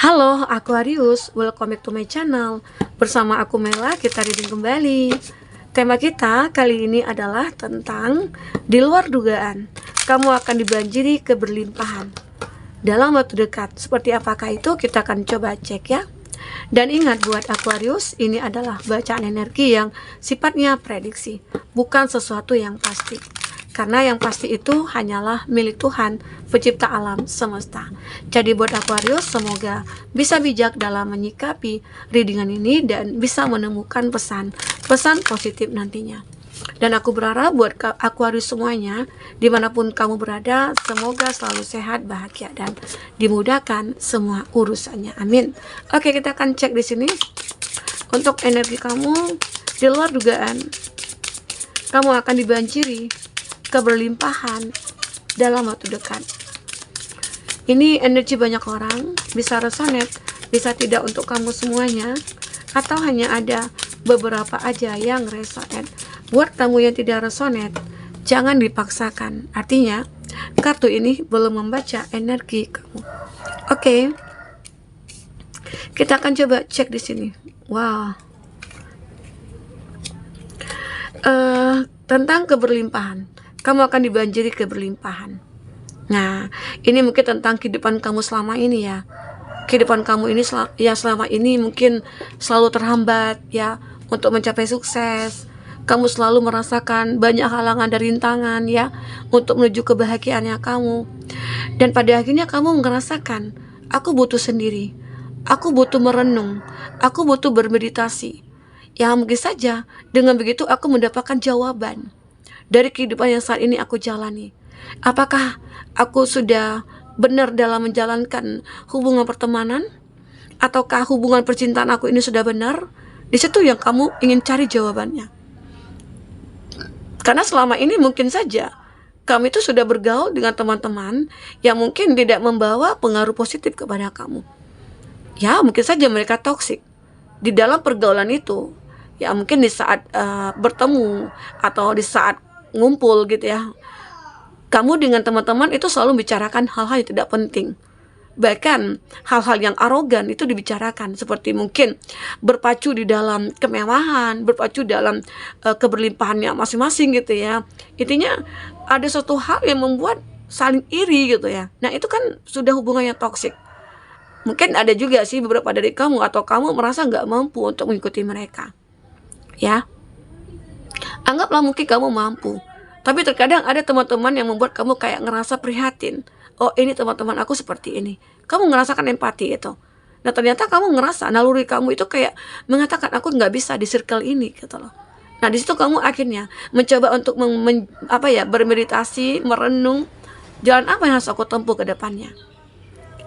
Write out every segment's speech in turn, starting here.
Halo Aquarius, welcome back to my channel. Bersama aku Mela, kita reading kembali. Tema kita kali ini adalah tentang di luar dugaan. Kamu akan dibanjiri keberlimpahan dalam waktu dekat. Seperti apakah itu? Kita akan coba cek ya. Dan ingat buat Aquarius, ini adalah bacaan energi yang sifatnya prediksi, bukan sesuatu yang pasti. Karena yang pasti itu hanyalah milik Tuhan, pencipta alam semesta. Jadi buat Aquarius, semoga bisa bijak dalam menyikapi readingan ini dan bisa menemukan pesan positif nantinya. Dan aku berharap buat Aquarius semuanya, dimanapun kamu berada, semoga selalu sehat, bahagia, dan dimudahkan semua urusannya. Amin. Oke, kita akan cek di sini untuk energi kamu di luar dugaan. Kamu akan dibanjiri keberlimpahan dalam waktu dekat. Ini energi banyak orang, bisa resonate, bisa tidak untuk kamu semuanya, atau hanya ada beberapa aja yang resonate. Buat kamu yang tidak resonate, jangan dipaksakan. Artinya, kartu ini belum membaca energi kamu. Oke. Kita akan coba cek di sini. Wow. Tentang keberlimpahan. Kamu akan dibanjiri keberlimpahan. Nah, ini mungkin tentang kehidupan kamu selama ini ya. Kehidupan kamu ini selama ini mungkin selalu terhambat ya untuk mencapai sukses. Kamu selalu merasakan banyak halangan dan rintangan ya untuk menuju kebahagiaannya kamu. Dan pada akhirnya kamu merasakan, aku butuh sendiri. Aku butuh merenung. Aku butuh bermeditasi. Ya mungkin saja dengan begitu aku mendapatkan jawaban dari kehidupan yang saat ini aku jalani. Apakah aku sudah benar dalam menjalankan hubungan pertemanan? Ataukah hubungan percintaan aku ini sudah benar? Di situ yang kamu ingin cari jawabannya. Karena selama ini mungkin saja kamu itu sudah bergaul dengan teman-teman yang mungkin tidak membawa pengaruh positif kepada kamu. Ya mungkin saja mereka toksik. Di dalam pergaulan itu, ya mungkin di saat bertemu atau di saat ngumpul gitu ya, kamu dengan teman-teman itu selalu membicarakan hal-hal yang tidak penting. Bahkan hal-hal yang arogan itu dibicarakan, seperti mungkin berpacu di dalam kemewahan, berpacu dalam keberlimpahannya masing-masing gitu ya. Intinya ada suatu hal yang membuat saling iri gitu ya. Nah itu kan sudah hubungannya toksik. Mungkin ada juga sih beberapa dari kamu atau kamu merasa nggak mampu untuk mengikuti mereka ya. Anggaplah mungkin kamu mampu, tapi terkadang ada teman-teman yang membuat kamu kayak ngerasa prihatin. Oh ini teman-teman aku seperti ini. Kamu ngerasakan empati itu. Nah ternyata kamu ngerasa naluri kamu itu kayak mengatakan aku nggak bisa di circle ini gitu loh. Nah di situ kamu akhirnya mencoba untuk bermeditasi, merenung, jalan apa yang harus aku tempuh ke depannya.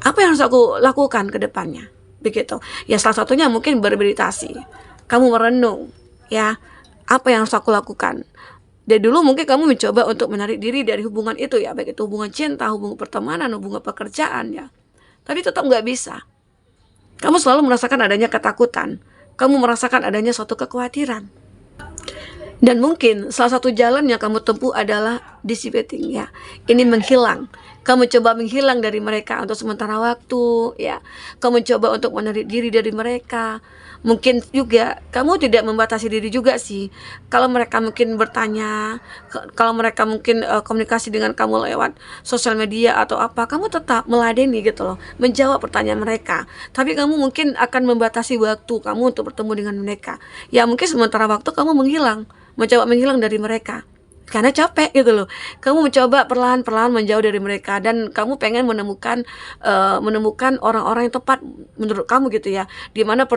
Apa yang harus aku lakukan ke depannya. Begitu. Ya salah satunya mungkin bermeditasi. Kamu merenung ya. Apa yang harus aku lakukan? Dari dulu mungkin kamu mencoba untuk menarik diri dari hubungan itu ya, baik itu hubungan cinta, hubungan pertemanan, hubungan pekerjaan ya. Tapi tetap nggak bisa. Kamu selalu merasakan adanya ketakutan. Kamu merasakan adanya suatu kekhawatiran. Dan mungkin salah satu jalan yang kamu tempuh adalah dissipating ya. Ini menghilang. Kamu coba menghilang dari mereka untuk sementara waktu ya. Kamu coba untuk menarik diri dari mereka. Mungkin juga kamu tidak membatasi diri juga sih. Kalau mereka mungkin bertanya, kalau mereka mungkin komunikasi dengan kamu lewat sosial media atau apa, kamu tetap meladeni gitu loh, menjawab pertanyaan mereka. Tapi kamu mungkin akan membatasi waktu kamu untuk bertemu dengan mereka. Ya mungkin sementara waktu kamu mencoba menghilang dari mereka. Karena capek gitu loh. Kamu mencoba perlahan-perlahan menjauh dari mereka dan kamu pengen menemukan orang-orang yang tepat menurut kamu gitu ya. Di mana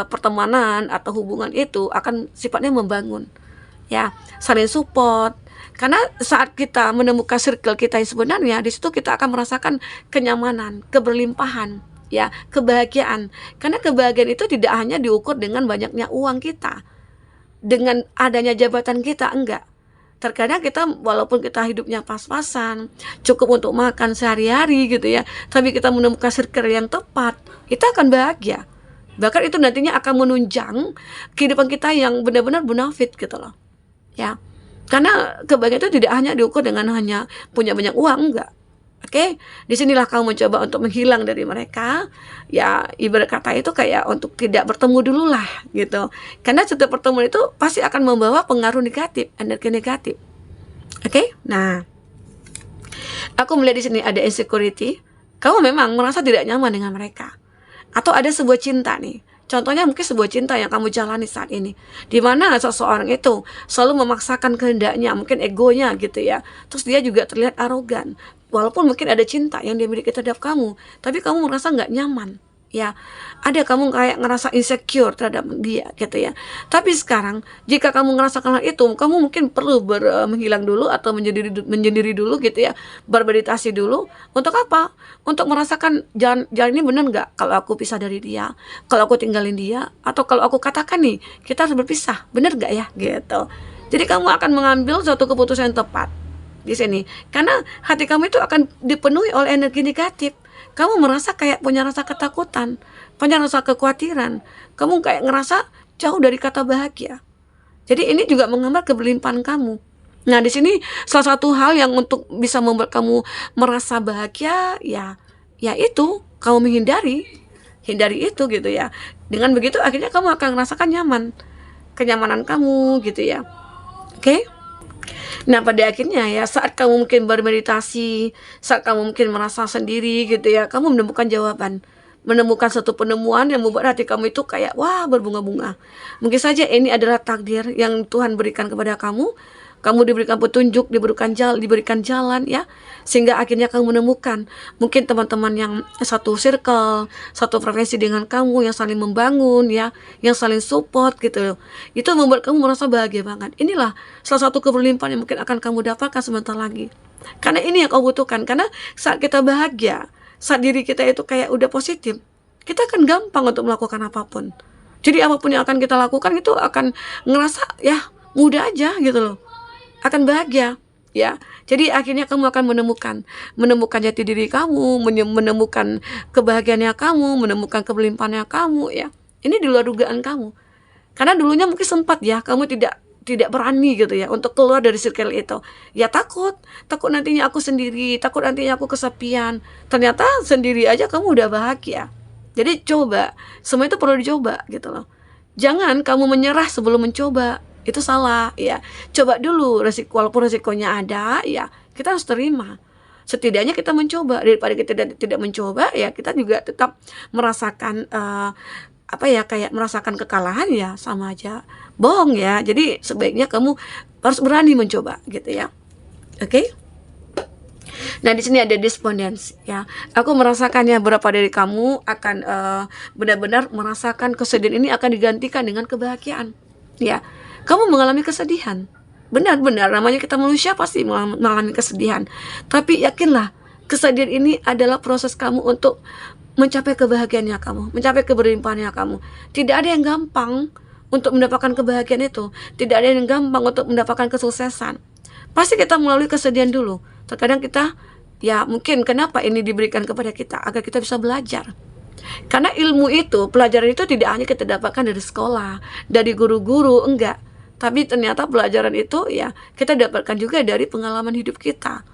pertemanan atau hubungan itu akan sifatnya membangun. Ya, saling support. Karena saat kita menemukan circle kita yang sebenarnya, di situ kita akan merasakan kenyamanan, keberlimpahan, ya, kebahagiaan. Karena kebahagiaan itu tidak hanya diukur dengan banyaknya uang kita, dengan adanya jabatan kita, enggak. Terkadang kita walaupun kita hidupnya pas-pasan, cukup untuk makan sehari-hari gitu ya, tapi kita menemukan circle yang tepat, kita akan bahagia. Bahkan itu nantinya akan menunjang kehidupan kita yang benar-benar bonafit gitu loh. Ya. Karena kebahagiaan itu tidak hanya diukur dengan hanya punya banyak uang, enggak. Oke, disinilah kamu mencoba untuk menghilang dari mereka. Ya, ibarat kata itu kayak untuk tidak bertemu dulu lah gitu. Karena setiap pertemuan itu pasti akan membawa pengaruh negatif, energi negatif. Oke, nah, aku melihat di sini ada insecurity. Kamu memang merasa tidak nyaman dengan mereka. Atau ada sebuah cinta nih. Contohnya mungkin sebuah cinta yang kamu jalani saat ini. Di mana seseorang itu selalu memaksakan kehendaknya, mungkin egonya gitu ya. Terus dia juga terlihat arogan. Walaupun mungkin ada cinta yang dia miliki terhadap kamu, tapi kamu merasa nggak nyaman. Ya, ada kamu kayak ngerasa insecure terhadap dia gitu ya. Tapi sekarang jika kamu ngerasakan hal itu, kamu mungkin perlu menghilang dulu atau menyendiri dulu gitu ya, bermeditasi dulu. Untuk apa? Untuk merasakan jalan ini benar nggak kalau aku pisah dari dia, kalau aku tinggalin dia, atau kalau aku katakan nih kita harus berpisah, benar nggak ya gitu. Jadi kamu akan mengambil suatu keputusan yang tepat di sini, karena hati kamu itu akan dipenuhi oleh energi negatif. Kamu merasa kayak punya rasa ketakutan, punya rasa kekhawatiran. Kamu kayak ngerasa jauh dari kata bahagia. Jadi ini juga menggambar keberlimpahan kamu. Nah, di sini salah satu hal yang untuk bisa membuat kamu merasa bahagia, ya itu kamu hindari itu gitu ya. Dengan begitu akhirnya kamu akan merasakan nyaman, kenyamanan kamu gitu ya. Oke? Nah, pada akhirnya ya saat kamu mungkin bermeditasi, saat kamu mungkin merasa sendiri gitu ya, kamu menemukan jawaban, menemukan satu penemuan yang membuat hati kamu itu kayak wah berbunga-bunga. Mungkin saja ini adalah takdir yang Tuhan berikan kepada kamu. Kamu diberikan petunjuk, diberikan jalan ya, sehingga akhirnya kamu menemukan mungkin teman-teman yang satu circle, satu frekuensi dengan kamu, yang saling membangun ya, yang saling support gitu. Itu membuat kamu merasa bahagia banget. Inilah salah satu keberlimpahan yang mungkin akan kamu dapatkan sebentar lagi. Karena ini yang kau butuhkan. Karena saat kita bahagia, saat diri kita itu kayak udah positif, kita akan gampang untuk melakukan apapun. Jadi apapun yang akan kita lakukan itu akan ngerasa ya mudah aja gitu loh, akan bahagia ya. Jadi akhirnya kamu akan menemukan jati diri kamu, menemukan kebahagiaannya kamu, menemukan keberlimpahannya kamu ya. Ini di luar dugaan kamu. Karena dulunya mungkin sempat ya kamu tidak berani gitu ya untuk keluar dari circle itu. Ya takut nantinya aku sendiri, takut nantinya aku kesepian. Ternyata sendiri aja kamu udah bahagia. Jadi coba, semua itu perlu dicoba gitu loh. Jangan kamu menyerah sebelum mencoba. Itu salah ya. Coba dulu, walaupun resikonya ada ya, kita harus terima. Setidaknya kita mencoba. Daripada kita tidak mencoba ya, kita juga tetap merasakan kayak merasakan kekalahan ya, sama aja bohong ya. Jadi sebaiknya kamu harus berani mencoba gitu ya. Oke? Nah, di sini ada despondensi ya. Aku merasakannya, berapa dari kamu akan benar-benar merasakan kesedihan ini akan digantikan dengan kebahagiaan. Ya. Kamu mengalami kesedihan. Benar-benar namanya kita manusia pasti mengalami kesedihan. Tapi yakinlah, kesedihan ini adalah proses kamu untuk mencapai kebahagiaannya kamu, mencapai keberlimpahannya kamu. Tidak ada yang gampang untuk mendapatkan kebahagiaan itu. Tidak ada yang gampang untuk mendapatkan kesuksesan. Pasti kita melalui kesedihan dulu. Terkadang kita, ya mungkin kenapa ini diberikan kepada kita, agar kita bisa belajar. Karena ilmu itu, pelajaran itu tidak hanya kita dapatkan dari sekolah, dari guru-guru, enggak. Tapi ternyata pelajaran itu ya kita dapatkan juga dari pengalaman hidup kita,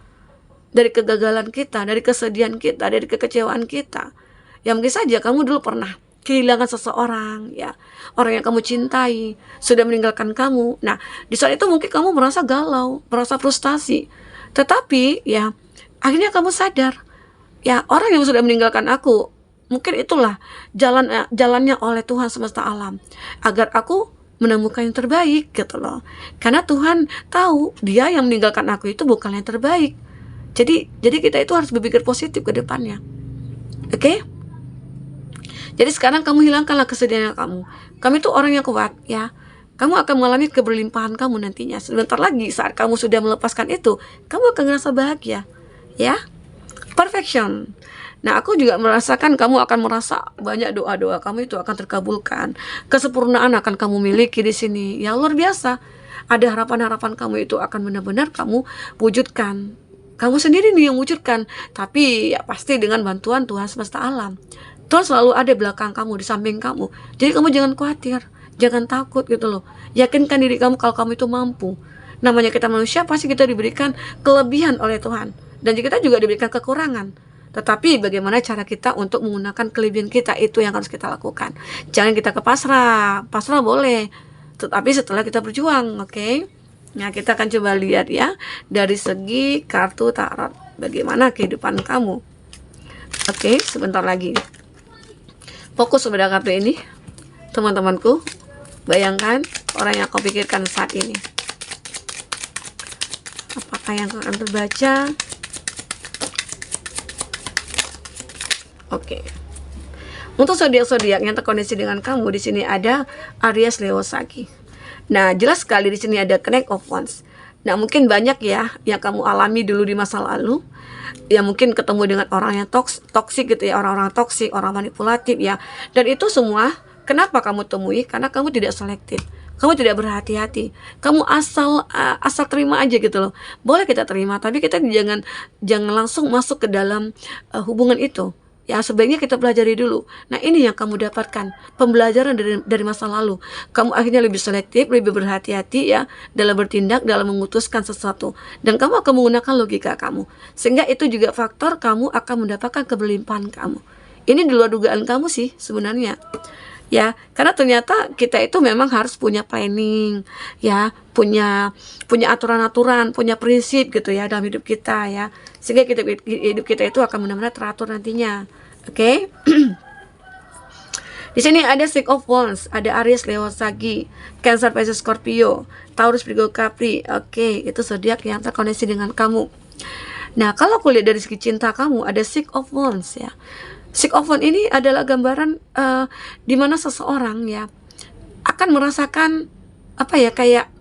dari kegagalan kita, dari kesedihan kita, dari kekecewaan kita. Ya mungkin saja kamu dulu pernah kehilangan seseorang ya, orang yang kamu cintai sudah meninggalkan kamu. Nah, di saat itu mungkin kamu merasa galau, merasa frustasi. Tetapi ya akhirnya kamu sadar, ya orang yang sudah meninggalkan aku, mungkin itulah jalannya oleh Tuhan semesta alam, agar aku menemukan yang terbaik gitu loh. Karena Tuhan tahu dia yang meninggalkan aku itu bukan yang terbaik. Jadi kita itu harus berpikir positif ke depannya. Oke? Jadi sekarang kamu hilangkanlah kesedihan kamu. Kamu itu orang yang kuat ya. Kamu akan mengalami keberlimpahan kamu nantinya. Sebentar lagi saat kamu sudah melepaskan itu, kamu akan merasa bahagia. Ya? Perfection. Nah, aku juga merasakan kamu akan merasa banyak doa-doa kamu itu akan terkabulkan. Kesempurnaan akan kamu miliki di sini. Ya luar biasa. Ada harapan-harapan kamu itu akan benar-benar kamu wujudkan. Kamu sendiri nih yang wujudkan. Tapi ya pasti dengan bantuan Tuhan semesta alam. Tuhan selalu ada di belakang kamu, di samping kamu. Jadi kamu jangan khawatir, jangan takut gitu loh. Yakinkan diri kamu kalau kamu itu mampu. Namanya kita manusia, pasti kita diberikan kelebihan oleh Tuhan. Dan kita juga diberikan kekurangan. Tetapi bagaimana cara kita untuk menggunakan kelebihan kita, itu yang harus kita lakukan. Jangan kita ke pasrah. Pasrah boleh, tetapi setelah kita berjuang, oke? Nah, kita akan coba lihat ya dari segi kartu tarot bagaimana kehidupan kamu. Oke, sebentar lagi. Fokus pada kartu ini, teman-temanku. Bayangkan orang yang kau pikirkan saat ini. Apakah yang akan terbaca? Oke. Untuk zodiak-zodiak yang terkoneksi dengan kamu, di sini ada Aries, Leo, Sagi. Nah, jelas sekali di sini ada Knight of Wands. Nah, mungkin banyak ya yang kamu alami dulu di masa lalu. Ya mungkin ketemu dengan orang yang toksik gitu ya, orang-orang toksik, orang manipulatif ya. Dan itu semua kenapa kamu temui? Karena kamu tidak selektif. Kamu tidak berhati-hati. Kamu asal terima aja gitu loh. Boleh kita terima, tapi kita jangan langsung masuk ke dalam hubungan itu. Ya, sebaiknya kita pelajari dulu. Nah, ini yang kamu dapatkan, pembelajaran dari masa lalu. Kamu akhirnya lebih selektif, lebih berhati-hati ya dalam bertindak, dalam memutuskan sesuatu. Dan kamu akan menggunakan logika kamu. Sehingga itu juga faktor kamu akan mendapatkan keberlimpahan kamu. Ini di luar dugaan kamu sih sebenarnya. Ya, karena ternyata kita itu memang harus punya planning, ya, punya aturan-aturan, punya prinsip gitu ya dalam hidup kita ya. Sehingga hidup kita itu akan benar-benar teratur nantinya. Oke. Di sini ada Six of Wands, ada Aries, Leo, Sagi, Cancer, Pisces, Scorpio, Taurus, Virgo, Capri. Oke, itu zodiak yang terkoneksi dengan kamu. Nah, kalau aku lihat dari segi cinta kamu, ada Six of Wands ya. Six of Wands ini adalah gambaran di mana seseorang ya akan merasakan apa ya, kayak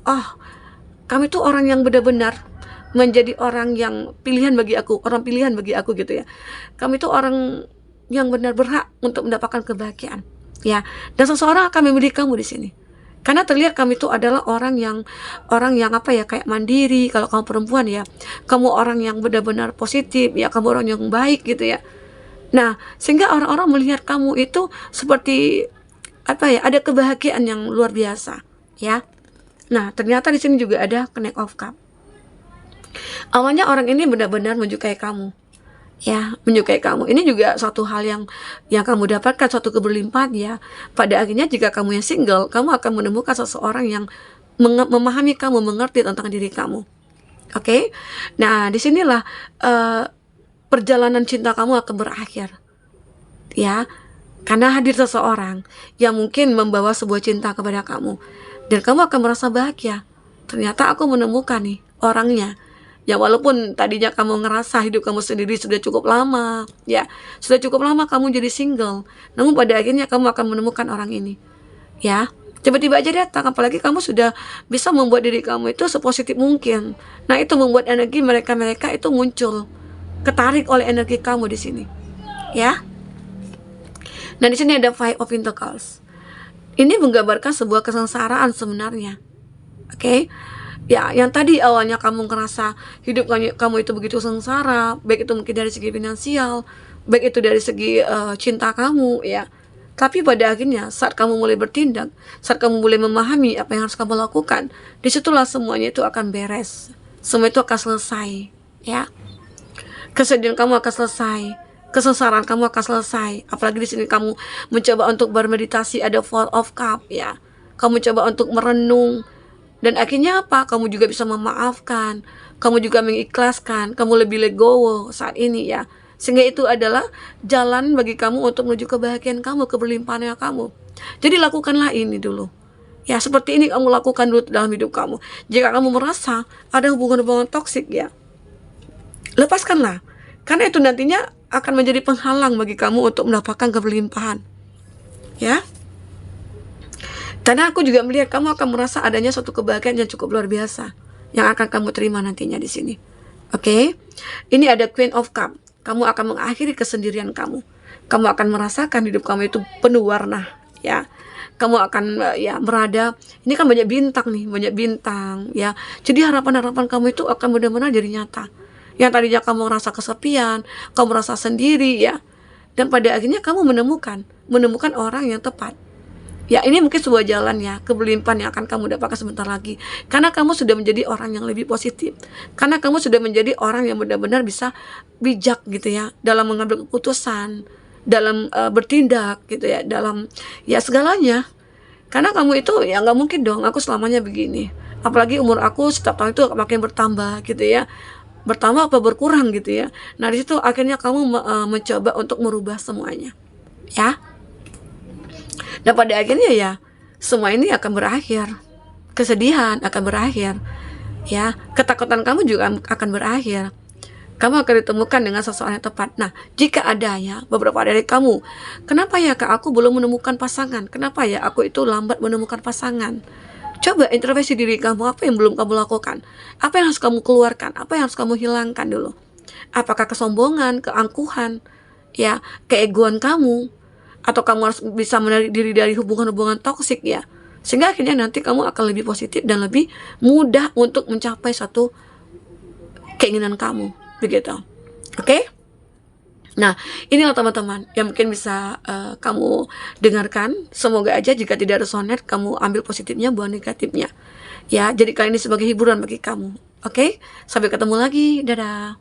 kami tuh orang yang benar-benar menjadi orang yang pilihan bagi aku, orang pilihan bagi aku gitu ya. Kami tuh orang yang benar berhak untuk mendapatkan kebahagiaan ya. Dan seseorang akan memilih kamu di sini. Karena terlihat kami itu adalah orang yang apa ya, kayak mandiri. Kalau kamu perempuan ya, kamu orang yang benar-benar positif ya, kamu orang yang baik gitu ya. Nah, sehingga orang-orang melihat kamu itu seperti apa ya, ada kebahagiaan yang luar biasa ya. Nah, ternyata di sini juga ada Knight of Cup. Awalnya orang ini benar-benar menyukai kamu ya, menyukai kamu. Ini juga suatu hal yang kamu dapatkan, suatu keberlimpahan ya. Pada akhirnya jika kamu yang single, kamu akan menemukan seseorang yang memahami kamu, mengerti tentang diri kamu. Oke? Nah, disinilah perjalanan cinta kamu akan berakhir ya, karena hadir seseorang yang mungkin membawa sebuah cinta kepada kamu, dan kamu akan merasa bahagia. Ternyata aku menemukan nih orangnya. Ya, walaupun tadinya kamu ngerasa hidup kamu sendiri sudah cukup lama ya, sudah cukup lama kamu jadi single, namun pada akhirnya kamu akan menemukan orang ini ya. Tiba-tiba aja datang, apalagi kamu sudah bisa membuat diri kamu itu sepositif mungkin. Nah, itu membuat energi mereka itu muncul, ketarik oleh energi kamu di sini ya. Nah, di sini ada Five of Pentacles. Ini menggambarkan sebuah kesengsaraan sebenarnya. Oke. Ya, yang tadi awalnya kamu ngerasa hidup kamu itu begitu sengsara, baik itu mungkin dari segi finansial, baik itu dari segi cinta kamu ya. Tapi pada akhirnya saat kamu mulai bertindak, saat kamu mulai memahami apa yang harus kamu lakukan, disitulah semuanya itu akan beres. Semua itu akan selesai ya. Kesedihan kamu akan selesai, kesengsaraan kamu akan selesai. Apalagi di sini kamu mencoba untuk bermeditasi, ada Four of Cup ya. Kamu coba untuk merenung. Dan akhirnya apa? Kamu juga bisa memaafkan, kamu juga mengikhlaskan, kamu lebih legowo saat ini ya. Sehingga itu adalah jalan bagi kamu untuk menuju kebahagiaan kamu, keberlimpahannya kamu. Jadi lakukanlah ini dulu. Ya, seperti ini kamu lakukan dulu dalam hidup kamu. Jika kamu merasa ada hubungan-hubungan toksik ya, lepaskanlah. Karena itu nantinya akan menjadi penghalang bagi kamu untuk mendapatkan keberlimpahan. Ya. Karena aku juga melihat kamu akan merasa adanya suatu kebahagiaan yang cukup luar biasa yang akan kamu terima nantinya di sini. Oke? Ini ada Queen of Cup. Kamu akan mengakhiri kesendirian kamu. Kamu akan merasakan hidup kamu itu penuh warna, ya. Kamu akan ya berada. Ini kan banyak bintang nih, banyak bintang, ya. Jadi harapan-harapan kamu itu akan benar-benar jadi nyata. Yang tadinya kamu merasa kesepian, kamu merasa sendiri, ya. Dan pada akhirnya kamu menemukan orang yang tepat. Ya, ini mungkin sebuah jalan ya, kebelimpahan yang akan kamu dapatkan sebentar lagi. Karena kamu sudah menjadi orang yang lebih positif. Karena kamu sudah menjadi orang yang benar-benar bisa bijak gitu ya, dalam mengambil keputusan, dalam bertindak gitu ya, dalam ya segalanya. Karena kamu itu ya nggak mungkin dong, aku selamanya begini. Apalagi umur aku setiap tahun itu makin bertambah gitu ya. Bertambah apa berkurang gitu ya. Nah, di situ akhirnya kamu mencoba untuk merubah semuanya. Ya. Dan pada akhirnya ya semua ini akan berakhir, kesedihan akan berakhir, ya ketakutan kamu juga akan berakhir. Kamu akan ditemukan dengan seseorang yang tepat. Nah, jika adanya beberapa dari kamu, kenapa ya kak aku belum menemukan pasangan? Kenapa ya aku itu lambat menemukan pasangan? Coba introspeksi diri kamu, apa yang belum kamu lakukan? Apa yang harus kamu keluarkan? Apa yang harus kamu hilangkan dulu? Apakah kesombongan, keangkuhan, ya, keegoan kamu? Atau kamu harus bisa menarik diri dari hubungan-hubungan toksik ya, sehingga akhirnya nanti kamu akan lebih positif dan lebih mudah untuk mencapai satu keinginan kamu begitu. Oke? Nah, inilah teman-teman yang mungkin bisa kamu dengarkan. Semoga aja jika tidak resonate, kamu ambil positifnya, buang negatifnya. Ya, jadi kali ini sebagai hiburan bagi kamu. Oke? Sampai ketemu lagi. Dadah.